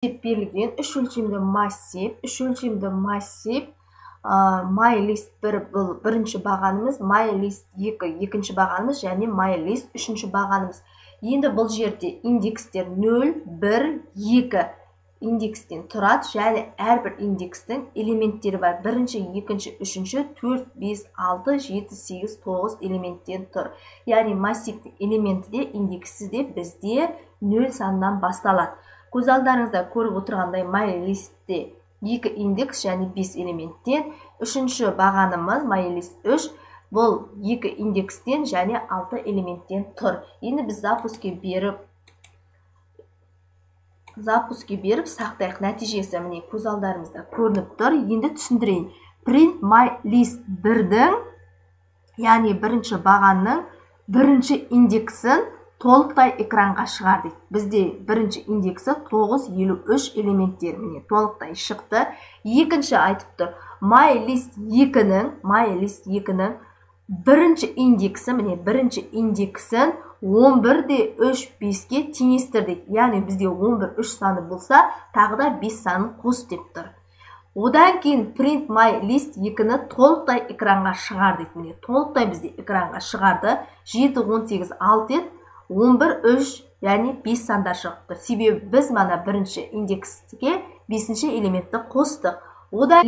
берілген үш өлшемді массив, MyList 1 бұл бірінші бағанымыз, MyList 2 екінші бағанымыз және MyList үшінші бағанымыз. Енді бұл жерде индекстер 0, 1, 2 индекстен тұрады, және әрбір индекстің элементтері бар. Бірінші, екінші, үшінші, 4, 5, 6, 7, 8, 9 элементтен тұр. Яғни массивтің элементі де, индексі де бізде 0 санынан басталады. Көз алдарыңызда көріп отырғандай MyList'те 2 индекс және 5 элементтен, үшінші бағанымыз MyList 3, бұл 2 индекстен және 6 элементтен тұр. Енді біз запуске беріп сақтайық. Нәтижесі міне көз алдарыңызда көрініп тұр. Енді түсіндірейін. Print MyList 1-дің, яғни бірінші бағанның бірінші индексін толықтай экранға шығар дейді. Бізде бірінші индексі 953 элементтер, міне толықтай шықты. Екінші айтып тұр, MyList 2-ның бірінші индексі, міне бірінші индексін 11-3-5-ке теңестір дейді. Яғни бізде 11-3 саны болса, тағы да 5 санын қос деп тұр. Одан кейін Print MyList 2-ні толықтай экранға шығар дейді. Міне толықтай бізде экранға шығарды. 7, 18, 6 ет, 11-3, яғни 5 сандар шығыпты. Себебі біз мана бірінші индекске 5-ші элементті қостық. Одан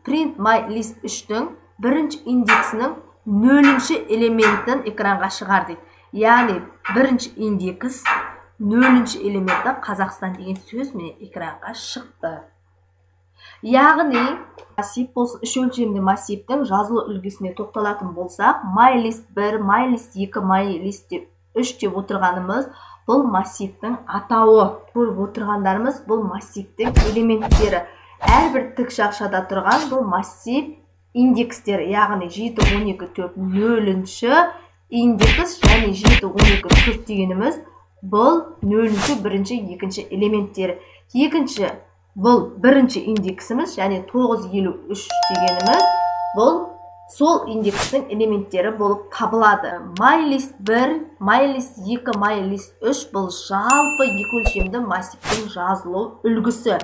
Print MyList 3-дің бірінші индексінің 0-ші элементін экранға шығар дейді. Яғни бірінші индекс 0-ші элементі Қазақстан деген сөз міне экранға шықты. Яғни үш өлшемді массивтің жазылу үлгісіне тоқталатын болсақ, MyList 1, MyList 2, MyList 3 деп отырғанымыз бұл массивтің атауы. Көріп отырғандарымыз бұл массивтің элементтері. Әрбір тік жақшада тұрған бұл массив индекстер, яғни 7, 12, 4, 0-ші индекс және 7, 12, 4 дегеніміз бұл 0-ші, 1-ші, 2-ші элементтері. Екінші бұл бірінші индексіміз және 953 дегеніміз бұл сол индекстің элементтері болып табылады. MyList 1, MyList 2, MyList 3 бұл жалпы екі өлшемді массивтің жазылу үлгісі.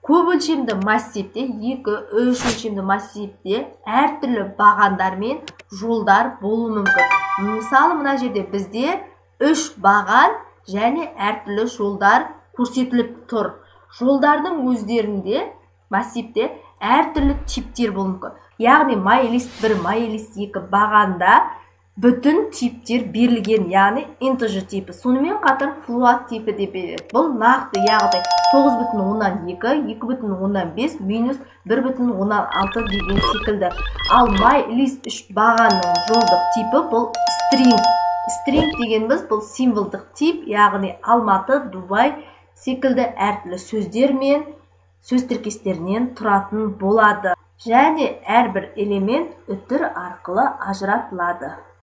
Көп өлшемді массивте, 2-3 өлшемді массивте әртүрлі бағандар мен жолдар болуы мүмкін. Мысалы, мына жерде бізде 3 баған және әртүрлі жолдар көрсетіліп тұр. Жолдардың өздерінде массивте әртүрлі типтер болуы мүмкін. Яғни MyList 1, MyList 2 бағанда бүтін типтер берілген, яғни integer типі. Сонымен қатар float типі де береді. Бұл нақты, яғни 9,2, 2,5, минус 1,16 деген секілді. Ал MyList 3 бағанның жолдық типі бұл string. String дегеніміз бұл символдық тип, яғни Алматы, Дубай секілді әртүрлі сөздер мен сөз тіркестерінен тұратын болады. Және әрбір элемент үтір арқылы ажыратылады.